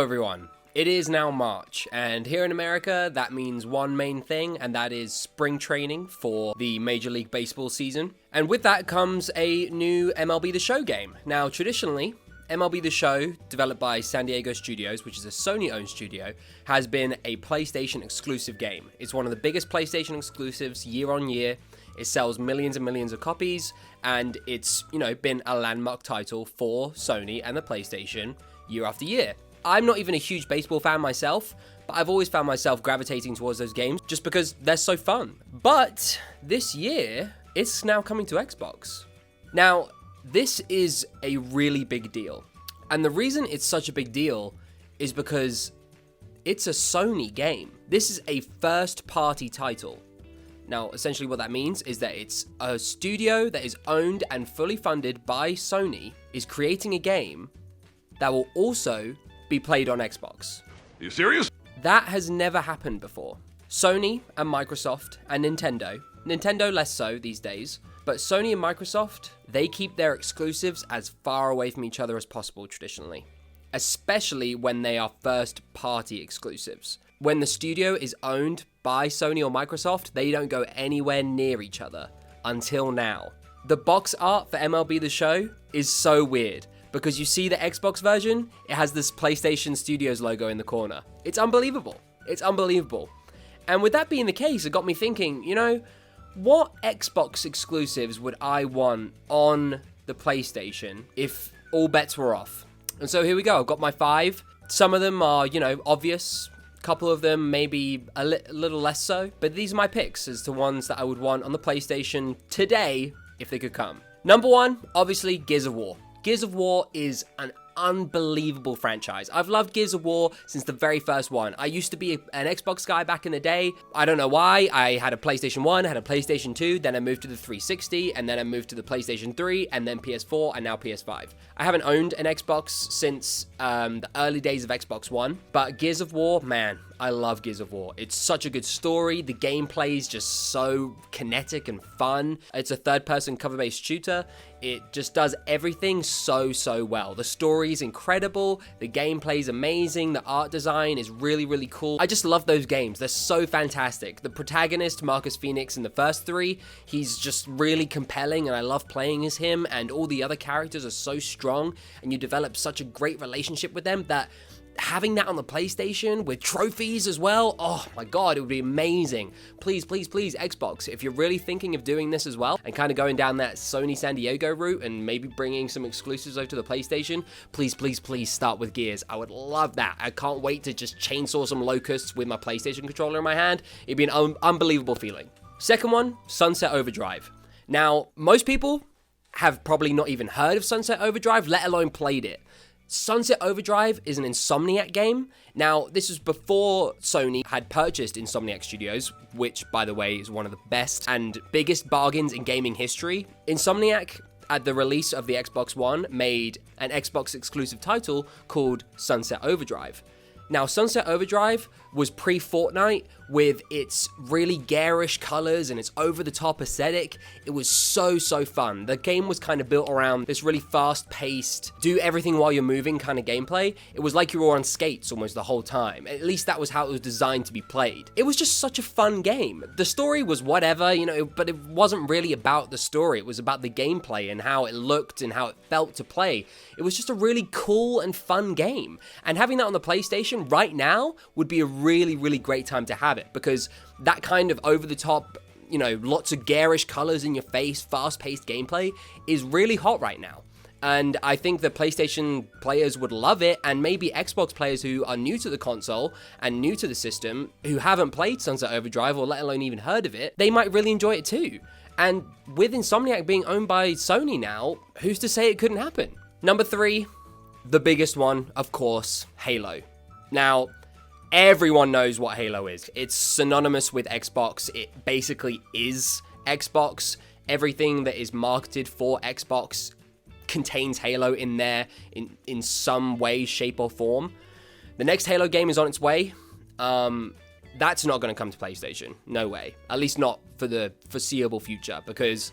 everyone. It is now March, and here in America, that means one main thing, and that is spring training for the Major League Baseball season. And with that comes a new MLB The Show game. Now, traditionally, MLB The Show, developed by San Diego Studios, which is a Sony-owned studio, has been a PlayStation exclusive game. It's one of the biggest PlayStation exclusives year on year. It sells millions and millions of copies, and it's, been a landmark title for Sony and the PlayStation year after year. I'm not even a huge baseball fan myself, but I've always found myself gravitating towards those games just because they're so fun. But this year, it's now coming to Xbox. Now, this is a really big deal. And the reason it's such a big deal is because it's a Sony game. This is a first-party title. Now, essentially what that means is that it's a studio that is owned and fully funded by Sony is creating a game that will also be played on Xbox. Are you serious? That has never happened before. Sony and Microsoft and Nintendo less so these days, but Sony and Microsoft, they keep their exclusives as far away from each other as possible traditionally, especially when they are first-party exclusives. When the studio is owned by Sony or Microsoft, they don't go anywhere near each other until now. The box art for MLB The Show is so weird, because you see the Xbox version, it has this PlayStation Studios logo in the corner. It's unbelievable. It's unbelievable. And with that being the case, it got me thinking, what Xbox exclusives would I want on the PlayStation if all bets were off? And so here we go. I've got my 5. Some of them are, obvious. A couple of them maybe a little less so. But these are my picks as to ones that I would want on the PlayStation today if they could come. Number 1, obviously, Gears of War. Gears of War is an unbelievable franchise. I've loved Gears of War since the very first one. I used to be an Xbox guy back in the day. I don't know why. I had a PlayStation 1, had a PlayStation 2, then I moved to the 360, and then I moved to the PlayStation 3, and then PS4, and now PS5. I haven't owned an Xbox since the early days of Xbox One, but Gears of War, man, I love Gears of War. It's such a good story. The gameplay is just so kinetic and fun. It's a third-person cover-based shooter. It just does everything so well. The story is incredible. The gameplay is amazing. The art design is really, really cool. I just love those games. They're so fantastic. The protagonist, Marcus Phoenix, in the first 3, he's just really compelling, and I love playing as him, and all the other characters are so strong, and you develop such a great relationship with them that having that on the PlayStation with trophies as well, oh my god, it would be amazing. Please, Xbox, if you're really thinking of doing this as well and kind of going down that Sony San Diego route and maybe bringing some exclusives over to the PlayStation, please start with Gears. I would love that. I can't wait to just chainsaw some locusts with my PlayStation controller in my hand. It'd be an unbelievable feeling. Second one, Sunset Overdrive. Now, most people have probably not even heard of Sunset Overdrive, let alone played it. Sunset Overdrive is an Insomniac game. Now, this was before Sony had purchased Insomniac Studios, which, by the way, is one of the best and biggest bargains in gaming history. Insomniac, at the release of the Xbox One, made an Xbox exclusive title called Sunset Overdrive. Now, Sunset Overdrive was pre-Fortnite with its really garish colors and its over-the-top aesthetic. It was so fun. The game was kind of built around this really fast-paced, do everything while you're moving kind of gameplay. It was like you were on skates almost the whole time. At least that was how it was designed to be played. It was just such a fun game. The story was whatever, but it wasn't really about the story. It was about the gameplay and how it looked and how it felt to play. It was just a really cool and fun game. And having that on the PlayStation right now would be a really great time to have it, because that kind of over-the-top, lots of garish colors in your face, fast-paced gameplay is really hot right now. And I think the PlayStation players would love it, and maybe Xbox players who are new to the console and new to the system, who haven't played Sunset Overdrive or let alone even heard of it, they might really enjoy it too. And with Insomniac being owned by Sony now, who's to say it couldn't happen? Number 3, the biggest one, of course, Halo. Now, everyone knows what Halo is. It's synonymous with Xbox. It basically is Xbox. Everything that is marketed for Xbox contains Halo in there in some way, shape, or form. The next Halo game is on its way. That's not going to come to PlayStation. No way. At least not for the foreseeable future, because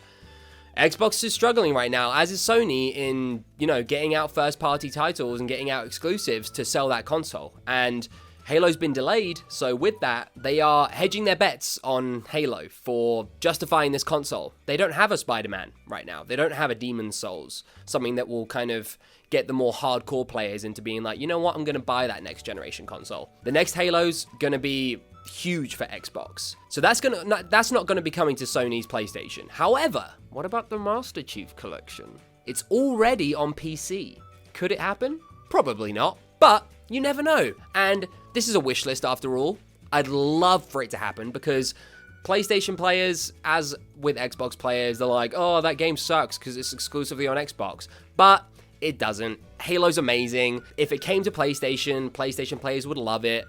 Xbox is struggling right now, as is Sony, in, getting out first-party titles and getting out exclusives to sell that console. And Halo's been delayed, so with that, they are hedging their bets on Halo for justifying this console. They don't have a Spider-Man right now. They don't have a Demon's Souls, something that will kind of get the more hardcore players into being like, you know what, I'm going to buy that next generation console. The next Halo's going to be huge for Xbox. So that's not going to be coming to Sony's PlayStation. However, what about the Master Chief Collection? It's already on PC. Could it happen? Probably not, but you never know. And this is a wish list after all. I'd love for it to happen because PlayStation players, as with Xbox players, they're like, oh, that game sucks because it's exclusively on Xbox. But it doesn't. Halo's amazing. If it came to PlayStation, PlayStation players would love it.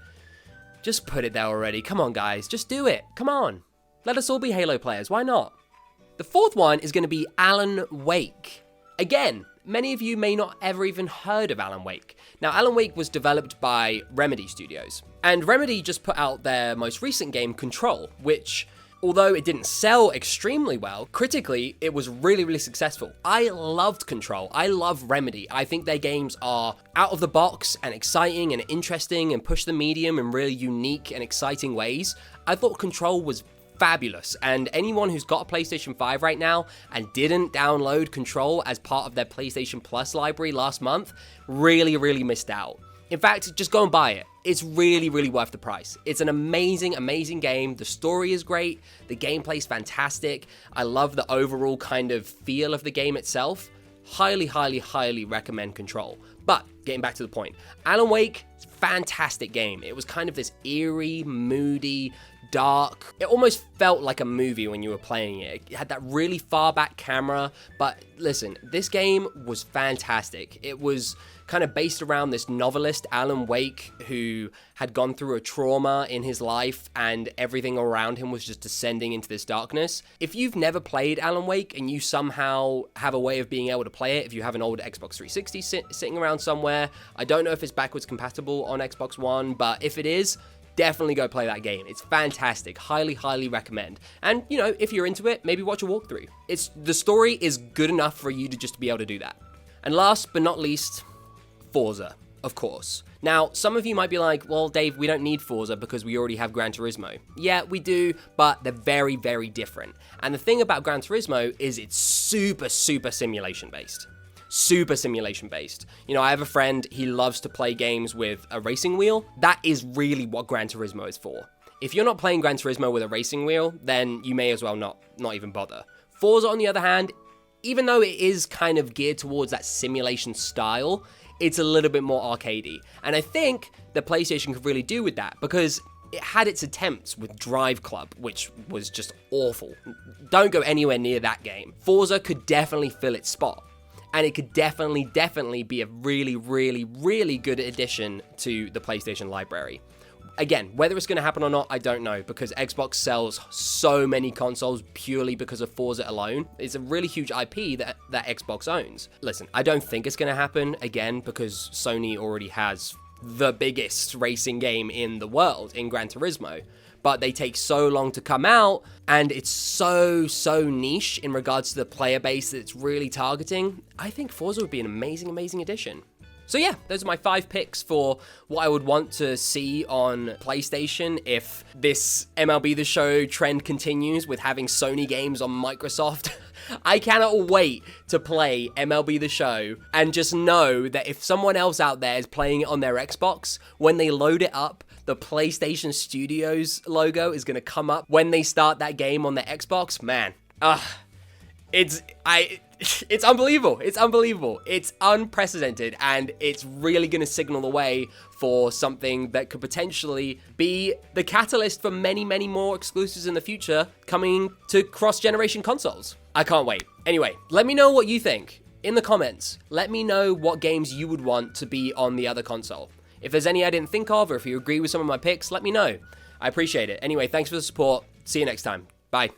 Just put it there already. Come on, guys. Just do it. Come on. Let us all be Halo players. Why not? The fourth one is going to be Alan Wake. Again, many of you may not ever even heard of Alan Wake. Now, Alan Wake was developed by Remedy Studios. And Remedy just put out their most recent game, Control, which, although it didn't sell extremely well, critically, it was really, really successful. I loved Control. I love Remedy. I think their games are out of the box and exciting and interesting and push the medium in really unique and exciting ways. I thought Control was fabulous, and anyone who's got a PlayStation 5 right now and didn't download Control as part of their PlayStation Plus library last month really, really missed out. In fact, just go and buy it. It's really, really worth the price. It's an amazing, amazing game. The story is great. The gameplay is fantastic. I love the overall kind of feel of the game itself. Highly, highly, highly recommend Control. But getting back to the point, Alan Wake, fantastic game. It was kind of this eerie, moody, dark. It almost felt like a movie when you were playing it. It had that really far back camera, but listen, this game was fantastic. It was kind of based around this novelist, Alan Wake, who had gone through a trauma in his life and everything around him was just descending into this darkness. If you've never played Alan Wake and you somehow have a way of being able to play it, if you have an old Xbox 360 sitting around somewhere, I don't know if it's backwards compatible on Xbox One, but if it is, definitely go play that game. It's fantastic. Highly, highly recommend. And, if you're into it, maybe watch a walkthrough. The story is good enough for you to just be able to do that. And last but not least, Forza, of course. Now, some of you might be like, well, Dave, we don't need Forza because we already have Gran Turismo. Yeah, we do, but they're very, very different. And the thing about Gran Turismo is it's super, super simulation-based. Super simulation-based. I have a friend, he loves to play games with a racing wheel. That is really what Gran Turismo is for. If you're not playing Gran Turismo with a racing wheel, then you may as well not even bother. Forza, on the other hand, even though it is kind of geared towards that simulation style, it's a little bit more arcadey. And I think the PlayStation could really do with that because it had its attempts with Drive Club, which was just awful. Don't go anywhere near that game. Forza could definitely fill its spot. And it could definitely be a really, really, really good addition to the PlayStation library. Again, whether it's going to happen or not, I don't know, because Xbox sells so many consoles purely because of Forza alone. It's a really huge IP that Xbox owns. Listen, I don't think it's going to happen, again, because Sony already has the biggest racing game in the world in Gran Turismo. But they take so long to come out, and it's so niche in regards to the player base that it's really targeting. I think Forza would be an amazing, amazing addition. So yeah, those are my 5 picks for what I would want to see on PlayStation if this MLB The Show trend continues with having Sony games on Microsoft. I cannot wait to play MLB The Show and just know that if someone else out there is playing it on their Xbox, when they load it up, the PlayStation Studios logo is going to come up when they start that game on their Xbox. Man, it's unbelievable. It's unbelievable. It's unprecedented, and it's really going to signal the way for something that could potentially be the catalyst for many, many more exclusives in the future coming to cross-generation consoles. I can't wait. Anyway, let me know what you think in the comments. Let me know what games you would want to be on the other console. If there's any I didn't think of, or if you agree with some of my picks, let me know. I appreciate it. Anyway, thanks for the support. See you next time. Bye.